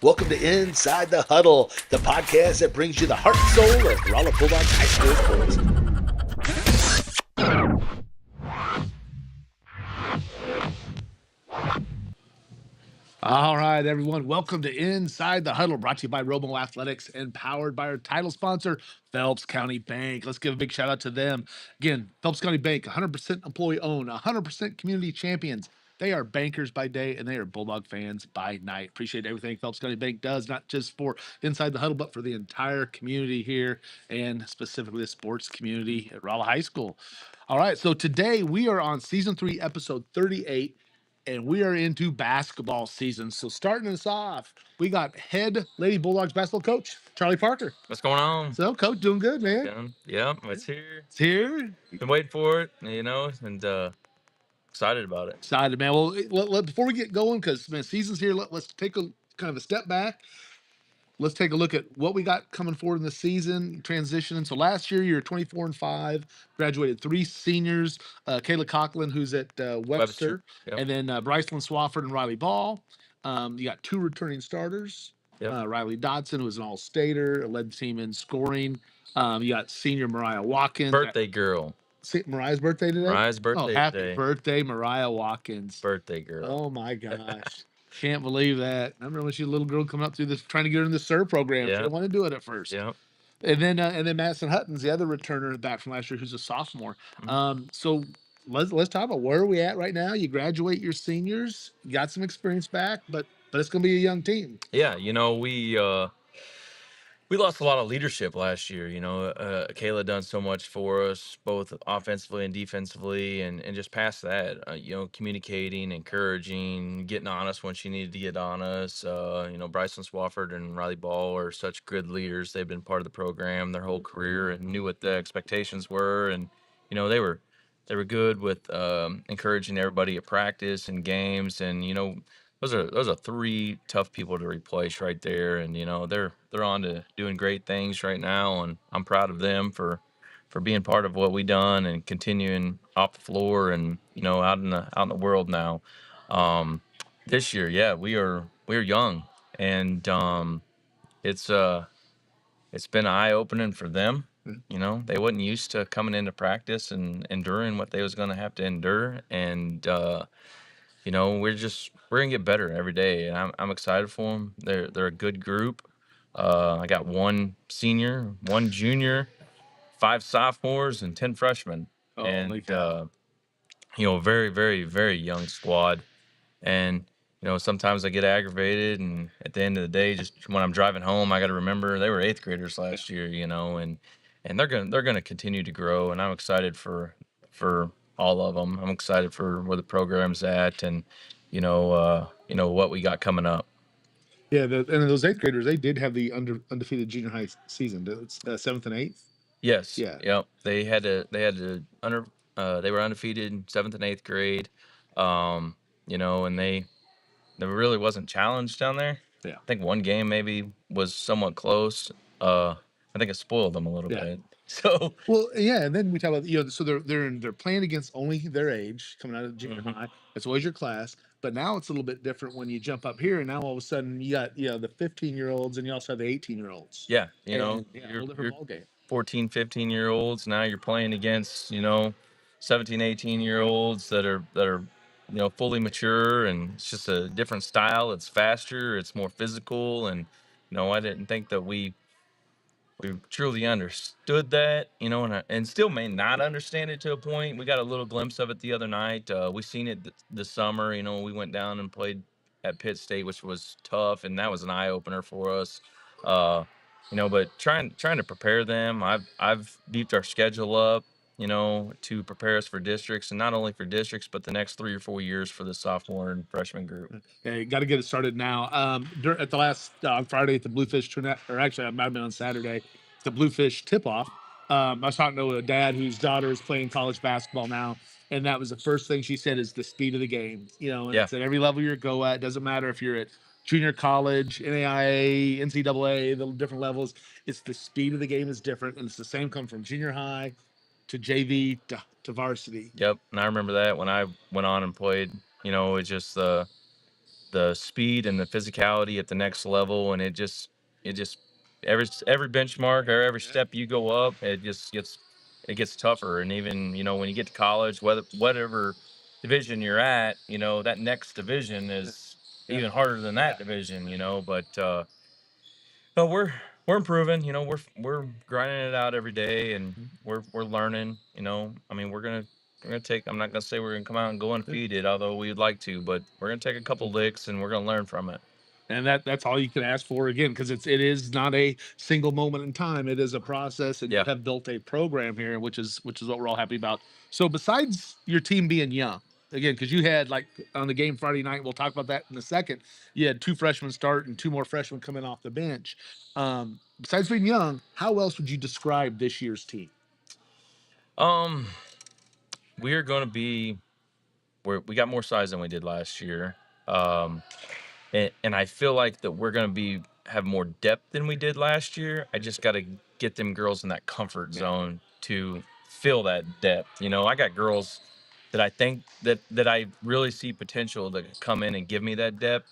Welcome to Inside the Huddle, the podcast that brings you the heart and soul of Rolla Bulldogs high school sports. All right, everyone. Welcome to Inside the Huddle, brought to you by Romo Athletics and powered by our title sponsor, Phelps County Bank. Let's give a big shout out to them. Again, Phelps County Bank, 100% employee owned, 100% community champions. They are bankers by day and they are Bulldog fans by night. Appreciate everything Phelps County Bank does, not just for Inside the Huddle, but for the entire community here and specifically the sports community at Rolla High School. All right, so today we are on season 3, episode 38, and we are into basketball season. So starting us off, we got head Lady Bulldogs basketball coach Charley Parker. What's going on? So, coach, doing good, man. Yeah, it's here. It's here. Been waiting for it, and excited about it. Excited, man. Well, before we get going, because man, season's here. Let's take a kind of a step back. Let's take a look at what we got coming forward in the season, transitioning. So last year, you're 24-5, graduated 3 seniors, Kayla Coughlin, who's at Webster, Yep. and then Brycelyn Swafford and Riley Ball. You got 2 returning starters. Yep. Riley Dodson, who was an all-stater, led the team in scoring. You got senior Mariah Watkins. Birthday girl. Mariah's birthday today? Mariah's birthday happy today. Birthday, Mariah Watkins. Birthday girl. Oh, my gosh. Can't believe that. I remember when she was a little girl coming up through this, trying to get her in the SIR program. She didn't want to do it at first. Yeah. And then Madison Hutton's the other returner back from last year, who's a sophomore. So let's talk about where are we at right now. You graduate your seniors, you got some experience back, but it's gonna be a young team. Yeah, we lost a lot of leadership last year. Kayla done so much for us, both offensively and defensively, and just past that, communicating, encouraging, getting on us when she needed to get on us. Brycelyn Swafford and Riley Ball are such good leaders. They've been part of the program their whole career and knew what the expectations were, and they were good with encouraging everybody at practice and games, and those are 3 tough people to replace right there, and they're on to doing great things right now, and I'm proud of them for being part of what we done and continuing off the floor and out in the world now. This year, yeah, we're young, and it's been eye opening for them. They wasn't used to coming into practice and enduring what they was going to have to endure, and we're gonna get better every day, and I'm excited for them. They're a good group. I got 1 senior, 1 junior, 5 sophomores, and 10 freshmen, and very, very, very young squad. And sometimes I get aggravated, and at the end of the day, just when I'm driving home, I got to remember they were 8th graders last year, and they're gonna continue to grow, and I'm excited for all of them. I'm excited for where the program's at, and what we got coming up. Yeah, and those 8th graders, they did have the undefeated junior high season. It's 7th and 8th. Yes. Yeah. Yep. They were undefeated 7th and 8th grade. And they really wasn't challenged down there. Yeah. I think 1 game maybe was somewhat close. I think it spoiled them a little bit. So yeah, and then we talk about so they're playing against only their age coming out of junior high. That's always your class, but now it's a little bit different when you jump up here, and now all of a sudden you got the 15-year-olds and you also have the 18-year-olds. Yeah, a whole different ball game. 14, 15-year-olds. Now you're playing against 17, 18-year-olds that are fully mature, and it's just a different style. It's faster, it's more physical, and I didn't think that we truly understood that, and still may not understand it to a point. We got a little glimpse of it the other night. We seen it this summer. We went down and played at Pitt State, which was tough, and that was an eye opener for us. But trying to prepare them. I've beefed our schedule up, to prepare us for districts, and not only for districts, but the next 3 or 4 years for the sophomore and freshman group. Yeah, you got to get it started now. At the last on Friday at the Bluefish tournament, or actually it might have been on Saturday, the Bluefish tip-off. I was talking to a dad whose daughter is playing college basketball now, and that was the first thing she said is the speed of the game. And it's at every level you go at. It doesn't matter if you're at junior college, NAIA, NCAA, the different levels. It's the speed of the game is different, and it's the same come from junior high to JV to varsity. Yep, and I remember that when I went on and played. It's just the speed and the physicality at the next level, and it just every benchmark or every step you go up, it gets tougher. And even when you get to college, whatever division you're at, that next division Yeah. is Yeah. even harder than that division. But no, we're improving. We're grinding it out every day, and we're learning. I mean, we're gonna take. I'm not gonna say we're gonna come out and go undefeated, although we'd like to, but we're gonna take a couple licks and we're gonna learn from it. And that's all you can ask for, again, because it is not a single moment in time. It is a process, and you Yeah. have built a program here, which is what we're all happy about. So besides your team being young, again, because you had, like, on the game Friday night, we'll talk about that in a second. You had two freshmen start and two more freshmen coming off the bench. Besides being young, how else would you describe this year's team? Um, we're gonna be we got more size than we did last year. Um, and I feel like that we're gonna be have more depth than we did last year. I just got to get them girls in that comfort Yeah. zone to feel that depth. I got girls that I think that I really see potential to come in and give me that depth.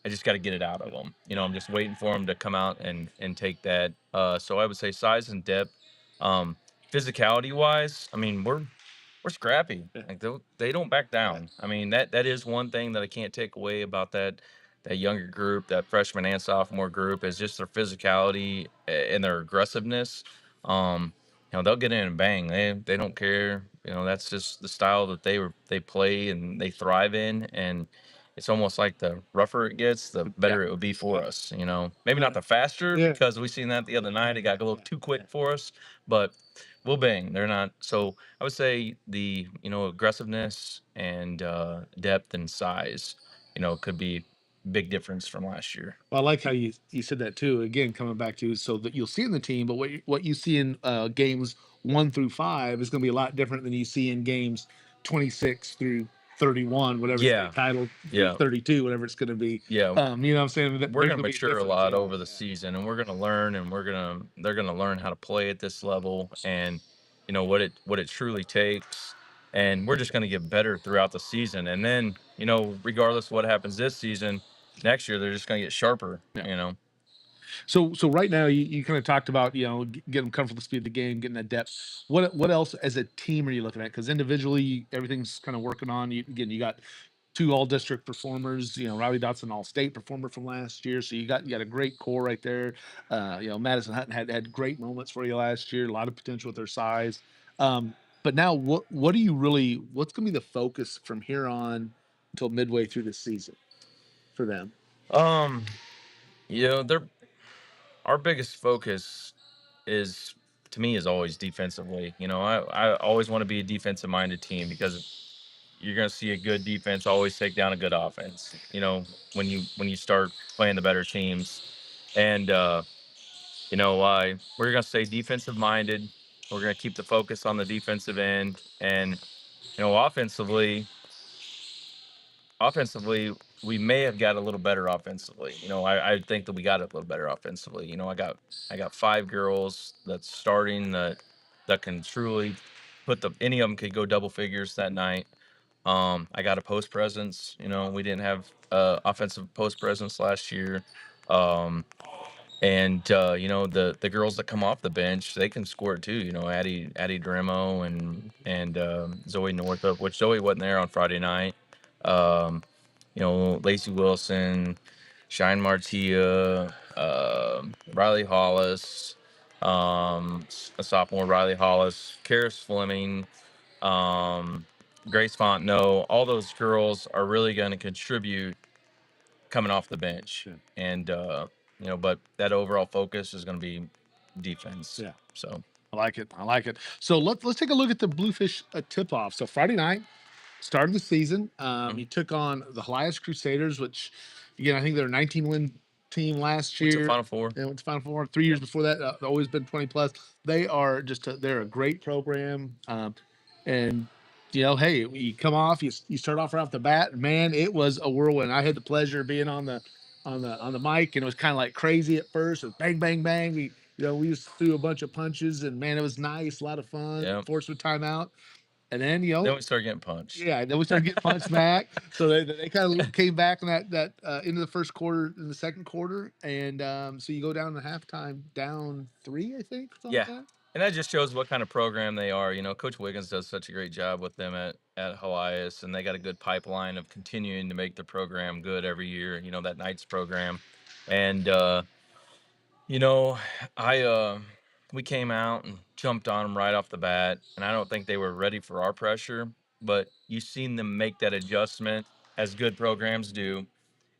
I just got to get it out of them. I'm just waiting for them to come out and take that. So I would say size and depth. Um, Physicality wise, I mean we're scrappy. Yeah. Like they don't back down. I mean that is one thing that I can't take away about that younger group, that freshman and sophomore group, is just their physicality and their aggressiveness. Um, they'll get in and bang. They don't care. That's just the style that they play and they thrive in. And it's almost like the rougher it gets, the Yeah. better it would be for us. Maybe not the faster, Yeah. because we seen that the other night. It got a little too quick for us, but we'll bang. They're not. So I would say the aggressiveness and depth and size, could be big difference from last year. Well, I like how you said that too. Again, coming back to, so that you'll see in the team, but what you see in games 1 through 5 is going to be a lot different than you see in games 26 through 31, whatever state Yeah, title, through yeah, 32, whatever it's going to be. yeah. You know what I'm saying? We're There's gonna going to be a mature a difference. lot Yeah. over the season, and we're gonna learn, and they're gonna learn how to play at this level, and what it truly takes, and we're just gonna get better throughout the season, and then regardless of what happens this season, next year they're just gonna get sharper. Yeah. So right now, you kind of talked about, getting comfortable with the speed of the game, getting that depth. What else as a team are you looking at? Because individually, everything's kind of working on. You got two all district performers. Riley Dotson, all state performer from last year. So you got a great core right there. Madison Hutton had great moments for you last year. A lot of potential with their size. But now, what do you really? What's going to be the focus from here on until midway through the season for them? Um, they're our biggest focus is to me is always defensively. I always want to be a defensive minded team, because you're going to see a good defense always take down a good offense. When you start playing the better teams, and we're going to stay defensive minded. We're going to keep the focus on the defensive end, and offensively, offensively, we may have got a little better offensively. I think that we got a little better offensively. I got 5 girls that's starting that can truly any of them could go double figures that night. I got a post presence. We didn't have offensive post presence last year. Um, and the girls that come off the bench, they can score too. Addie Dremo and Zoe Northup, which Zoe wasn't there on Friday night. Um, Lacey Wilson, Shine Martia, Riley Hollis, a sophomore Riley Hollis, Karis Fleming, um, Grace Fontenot. All those girls are really going to contribute coming off the bench, Yeah. and but that overall focus is going to be defense. Yeah. So I like it. I like it. So let's take a look at the Bluefish tip off. So Friday night, start of the season, mhm. he took on the Elias Crusaders, which, again, I think they're a 19-win team last Went to year. Final Four. They went to Final Four 3 years before that. Always been 20 plus. They are they're a great program. And hey, you come off, you start off right off the bat, man, it was a whirlwind. I had the pleasure of being on the mic, and it was kind of like crazy at first. It was bang, bang, bang. We just threw a bunch of punches, and man, it was nice, a lot of fun. Yeah. Forced with timeout, and then Then we started getting punched. yeah, then we started getting punched back. So they kind of came back in that into the first quarter, in the second quarter, and so you go down to halftime, down three, I think, something Yeah. like that. And that just shows what kind of program they are. Coach Wiggins does such a great job with them at Helias, and they got a good pipeline of continuing to make the program good every year. That Knights program. And you know, I we came out and jumped on them right off the bat, and I don't think they were ready for our pressure, but you seen them make that adjustment as good programs do.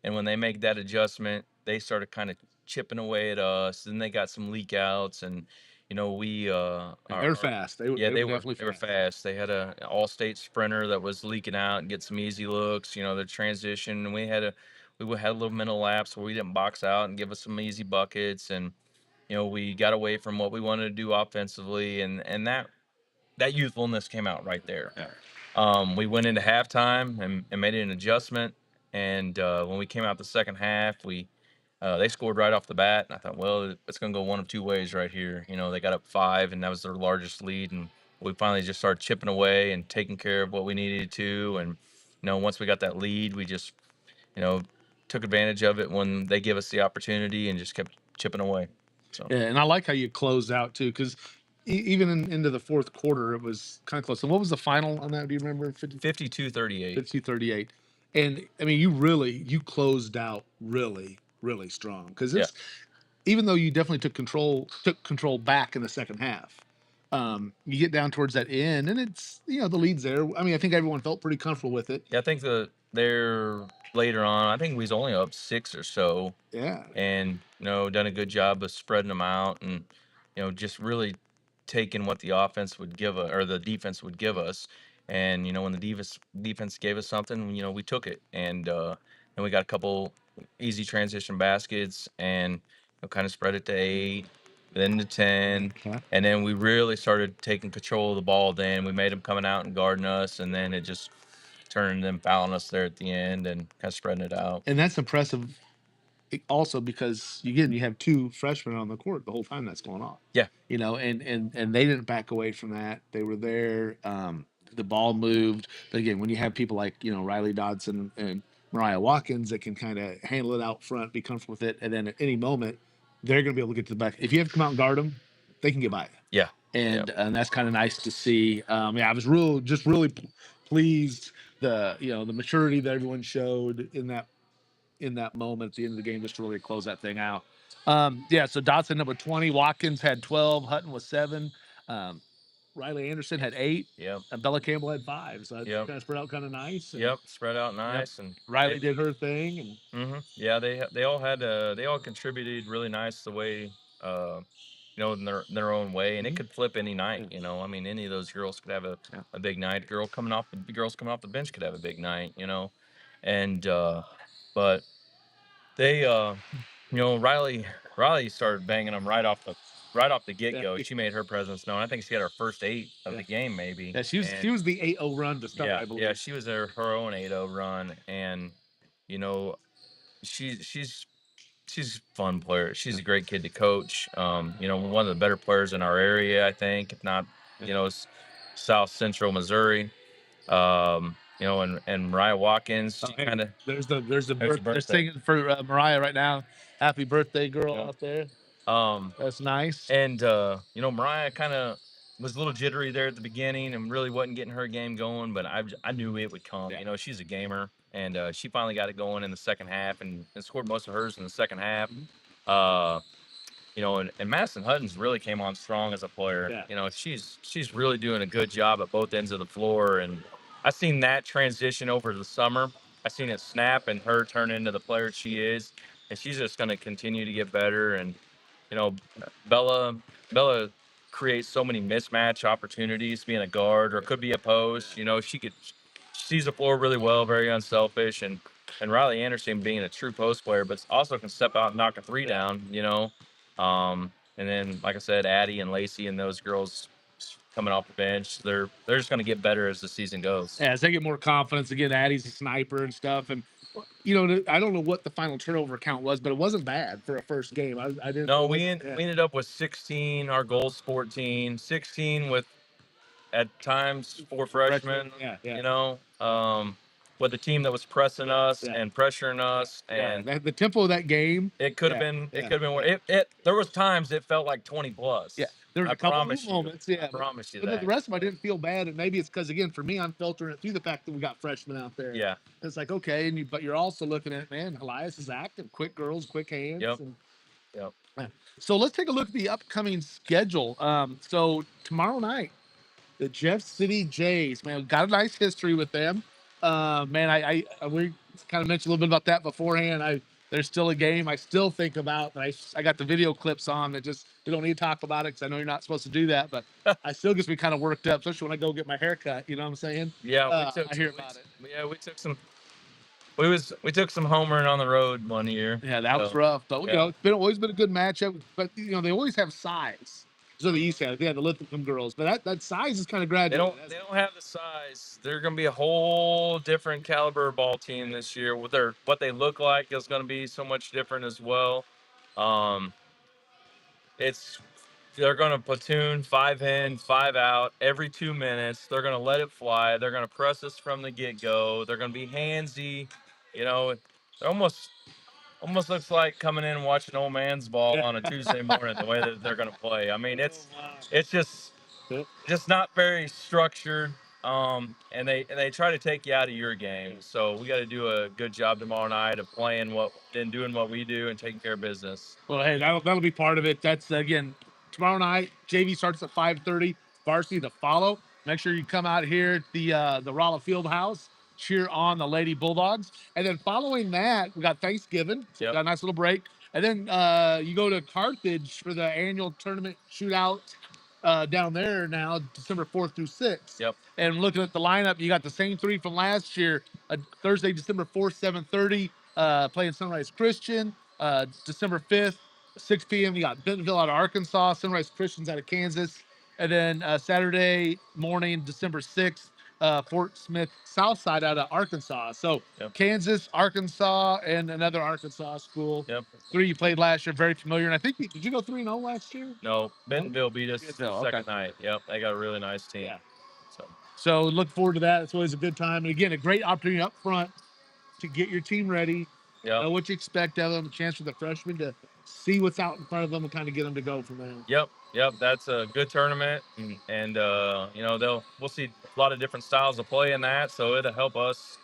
And when they make that adjustment, they started kind of chipping away at us. Then they got some leak outs, and we And they're fast. yeah, They were definitely they were fast. fast. They had a all-state sprinter that was leaking out and get some easy looks. The transition. And we had a little mental lapse where we didn't box out and give us some easy buckets, and we got away from what we wanted to do offensively, and that youthfulness came out right there. Yeah. We went into halftime and made an adjustment. And when we came out the second half, they scored right off the bat. And I thought, well, it's going to go one of two ways right here. They got up 5, and that was their largest lead. And we finally just started chipping away and taking care of what we needed to. And, once we got that lead, we just, you know, took advantage of it when they give us the opportunity and just kept chipping away. So Yeah, and I like how you closed out too, because even into the fourth quarter, it was kind of close. So what was the final on that? Do you remember? 52-38. 52-38. And I mean, you closed out really, really strong, because Yeah. it's, even though you definitely took control back in the second half. You get down towards that end, and it's, the lead's there. I mean, I think everyone felt pretty comfortable with it. Yeah, I think they're later on. I think we was only up 6 or so, Yeah, and done a good job of spreading them out, and just really taking what the offense would give us or the defense would give us. And when the defense gave us something, we took it, and we got a couple easy transition baskets, and kind of spread it to 8, then to 10. yeah. And then we really started taking control of the ball. Then we made them coming out and guarding us, and then it just turning them fouling us there at the end and kind of spreading it out. And that's impressive, also because you have two freshmen on the court the whole time that's going on. Yeah. And they didn't back away from that. They were there. The ball moved, but again, when you have people like Riley Dodson and Mariah Watkins that can kind of handle it out front, be comfortable with it, and then at any moment they're going to be able to get to the back. If you have to come out and guard them, they can get by you. Yeah. And that's kind of nice to see. Yeah, I was really pleased, the maturity that everyone showed in that moment at the end of the game, just to really close that thing out. Yeah, so Dotson number 20, Watkins had 12, Hutton was 7, um, Riley Anderson had 8, Yep. and Bella Campbell had 5. So that's Yep. kind of spread out kind of nice. And, Yep. Spread out nice. And Riley did her thing. And yeah, they all contributed really nice the way, in their own way, and it could flip any night. I mean, any of those girls could have a big night. Girls coming off the bench could have a big night. And but they Riley started banging them right off the get-go. She made her presence known. I think she had her first 8 of the game, maybe. Yeah, she was the 8-0 run to start, I believe. Yeah, she was her own 8-0 run, and you know, she's a fun player. She's a great kid to coach. One of the better players in our area, I think, if not, South Central Missouri. And Mariah Watkins, she kind of there's the Happy they're birthday. singing for Mariah right now. Happy birthday, girl, out there. That's nice. And Mariah kind of was a little jittery there at the beginning and really wasn't getting her game going, but I knew it would come. Yeah. She's a gamer, and she finally got it going in the second half and scored most of hers in the second half. And Madison Hutton's really came on strong as a player. Yeah. She's really doing a good job at both ends of the floor, and I seen that transition over the summer. I seen it snap and her turn into the player she is, and she's just going to continue to get better. And you know, Bella creates so many mismatch opportunities being a guard or could be a post. She sees the floor really well, very unselfish, and Riley Anderson being a true post player, but also can step out and knock a 3 down. And then like I said, Addie and Lacey and those girls coming off the bench, they're just going to get better as the season goes. As they get more confidence, again, Addie's a sniper and stuff. And I don't know what the final turnover count was, but it wasn't bad for a first game. I didn't. No, we ended up with 16. Our goal's 14. 16 with at times 4 Freshman. freshmen, Yeah, yeah. you know, with a team that was pressing us Yeah. and pressuring Yeah, us, yeah. and The tempo of that game. it could have Yeah, been it yeah, could have been wor yeah, it there was times it felt like 20 yeah. plus. There was I a couple of promise you. moments, I yeah, promise you but the that. rest of them I didn't feel bad, and maybe it's because again for me I'm filtering it through the fact that we got freshmen out there. Yeah. It's like okay, but you're also looking at man, Elias is active, quick girls, quick hands, Yep. and Yep. so let's take a look at the upcoming schedule. So tomorrow night the Jeff City Jays, man, got a nice history with them. Man, we kind of mentioned a little bit about that beforehand. There's still a game I still think about. I got the video clips on that just we don't need to talk about it because I know you're not supposed to do that, but I still gets me kind of worked up, especially when I go get my hair cut. You know what I'm saying? Yeah, I hear about it. we took some we took some homering on the road one year. Yeah, that was So, rough, but yeah. it's been always been a good matchup. But they always have size. So the East have, they had the Lithicum girls, but that size is kind of graduated. They don't have the size. They're going to be a whole different caliber ball team this year. What they look like is going to be so much different as well. Um, it's they're going to platoon 5 in, 5 out every 2 minutes. They're going to let it fly. They're going to press us from the get go. They're going to be handsy. You know, they're almost looks like coming in and watching old man's ball Yeah. on a Tuesday morning. The way that they're going to play. I mean, Oh, wow. it's Yep. just not very structured. And they try to take you out of your game. So we got to do a good job tomorrow night of playing what and doing what we do and taking care of business. Well, hey, that'll be part of it. That's again tomorrow night. JV starts at 5:30. Varsity to follow. Make sure you come out here at the Rolla Field House. Cheer on the Lady Bulldogs, and then following that, we got Thanksgiving. So we Yep. got a nice little break, and then you go to Carthage for the annual tournament shootout down there now, December 4th through 6th. Yep. And looking at the lineup, you got the same three from last year. Thursday, December 4th, 7:30, playing Sunrise Christian. December 5th, 6 p.m. You got Bentonville out of Arkansas, Sunrise Christians out of Kansas. And then Saturday morning, December 6th, Fort Smith Southside out of Arkansas. So Yep. Kansas, Arkansas, and another Arkansas school. Yep. Three you played last year, very familiar. And I think did you go 3-0 last year? No, No? Bentonville beat us the Bentonville, okay. second night. Yep. They got a really nice team. Yeah. So, So look forward to that. It's always a good time. And again, a great opportunity up front to get your team ready, yep. know what you expect of them, a chance for the freshmen to see what's out in front of them and kind of get them to go from there. Yep. Yep. That's a good tournament. And we'll see a lot of different styles of play in that. So it'll help us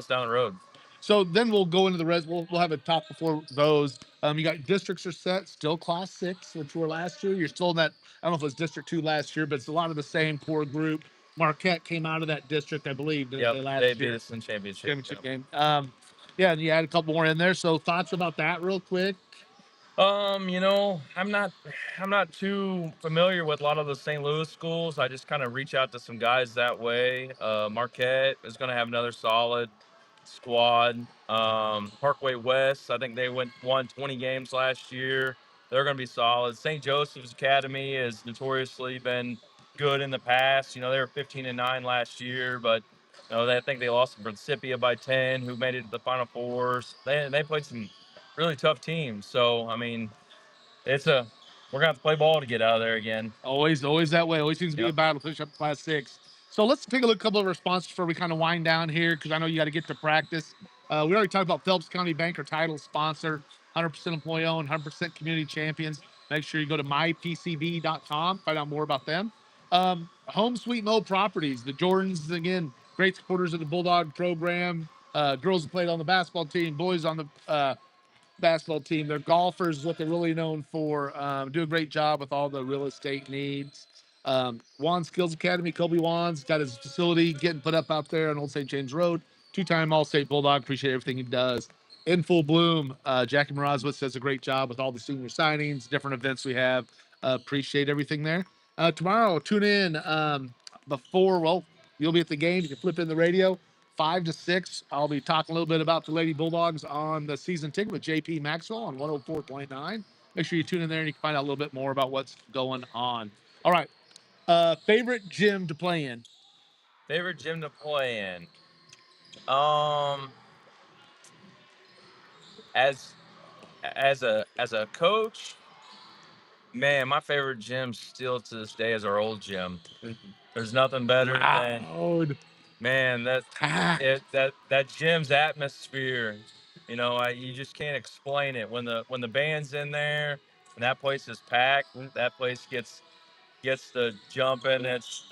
down the road. So then we'll go into the rest. We'll have a talk before those. You got districts are set, still class 6, which were last year. You're still in that, I don't know if it was District 2 last year, but it's a lot of the same core group. Marquette came out of that district, I believe, Yep. last They year. beat us in championship. Championship Yep. game. Yeah, and you had a couple more in there. So thoughts about that real quick? I'm not too familiar with a lot of the St. Louis schools. I just kind of reach out to some guys that way. Marquette is going to have another solid squad. Parkway West, I think they won 20 games last year. They're going to be solid. St. Joseph's Academy has notoriously been good in the past. You know, they were 15-9 last year, but I think they lost to Principia by 10, who made it to the Final Fours. They played some really tough teams. So I mean, we're gonna have to play ball to get out of there again. Always that way. Always seems to be a Yep. battle to finish up class 6. So let's take a look at a couple of responses before we kind of wind down here because I know you got to get to practice. We already talked about Phelps County Bank, our title sponsor, 100% employee owned, 100% community champions. Make sure you go to mypcb.com, find out more about them. Home Sweet Mo Properties, the Jordans, again, great supporters of the Bulldog program. Girls that played on the basketball team, boys on the basketball team. They're golfers, what they're really known for. Do a great job with all the real estate needs. Juan Skills Academy, Kobe Juan's got his facility getting put up out there on Old St. James Road. Two-time All-State Bulldog. Appreciate everything he does. In full bloom, Jackie Morozowitz does a great job with all the senior signings, different events we have. Appreciate everything there. Tomorrow, tune in you'll be at the game. You can flip in the radio. 5 to 6. I'll be talking a little bit about the Lady Bulldogs on the season ticket with JP Maxwell on 104.9. Make sure you tune in there and you can find out a little bit more about what's going on. All right. Favorite gym to play in? Favorite gym to play in? Um, as as a coach, man, my favorite gym still to this day is our old gym. There's nothing better than, Loud. man, Packed. that gym's atmosphere. You know, you just can't explain it when the band's in there and that place is packed. That place gets the jumping. That's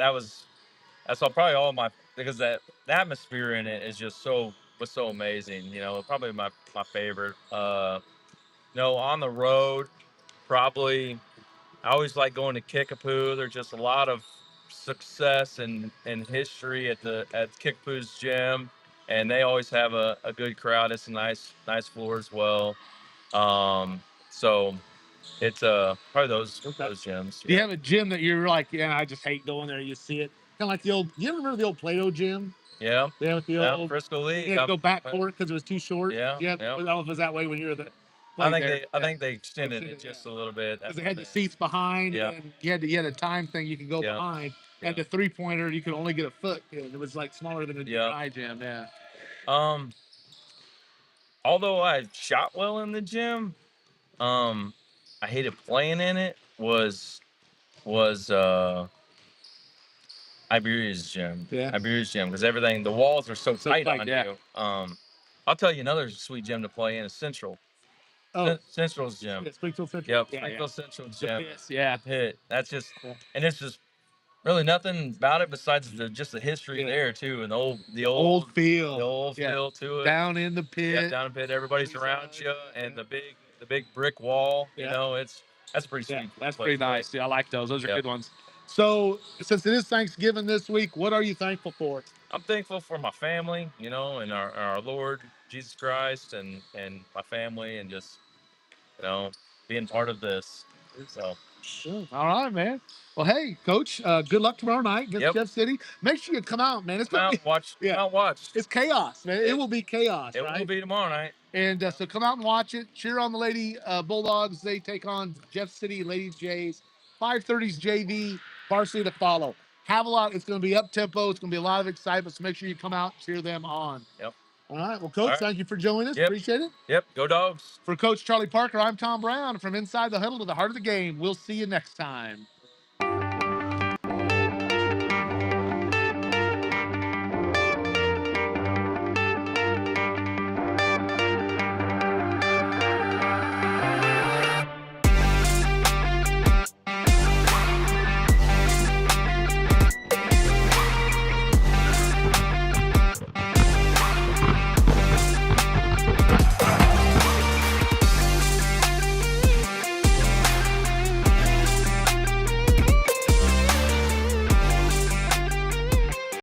all, probably all my, because that the atmosphere in it is just was so amazing. You know, probably my favorite. No, on the road, probably. I always like going to Kickapoo. There's just a lot of success and history at Kickapoo's gym, and they always have a good crowd. It's a nice floor as well. So it's probably Okay. those gyms. Do you Yeah, have a gym that you're like, yeah, I just hate going there? You see it, kind of like the old. You ever remember the old Plato gym? yeah, Yeah, with the yeah. old. Frisco You League. had to go back for it because it was too short. Yeah, Yeah, yeah. I don't know if it was that way when you were played there. I Yeah, think they extended it yeah. just a little bit. Because That's they the had the thing. seats behind, Yeah, and you had a time thing you could go yeah, behind, and yeah, the 3-pointer you could only get a foot in. It was like smaller than a yeah. dry gym. Yeah. Um, although I shot well in the gym, um, I hated playing in it. Was Yeah. Iberia's gym, because everything, the walls are so So tight tight. on Yeah. you. I'll tell you another sweet gym to play in is Central. Oh, Central's gym. yeah, Springfield Central. Yep, Yeah, yeah. Springfield Central The gym. piss. Yeah. The pit. That's just, Yeah. and it's just really nothing about it besides just the history Yeah. there too, and Old the feel. old Yeah. feel to it. Down in the Yep, pit. down a bit, everybody's East around side. you, Yeah. and the big brick wall. You Yeah. know, that's a pretty Yeah. sweet That's place pretty to play. nice. Yeah, I like those. Those are Yep. good ones. So, since it is Thanksgiving this week, what are you thankful for? I'm thankful for my family, you know, and our Lord Jesus Christ, and my family, and just, you know, being part of this. So, Sure. All right, man. Well, hey, Coach. Good luck tomorrow night against yep, Jeff City. Make sure you come out, man. It's come gonna out be, and watch. yeah, Come out and watch. it's chaos, man. It It will be chaos, it will right? be tomorrow night. And so come out and watch it. Cheer on the Lady Bulldogs. They take on Jeff City Lady Jays. 5:30's JV varsity to follow. Have a lot. It's going to be up tempo. It's going to be a lot of excitement. So make sure you come out, cheer them on. Yep. All right. Well, All Coach, right. thank you for joining us. Yep. Appreciate it. Yep. Go Dogs. For Coach Charley Parker, I'm Tom Brown. From inside the huddle to the heart of the game. We'll see you next time.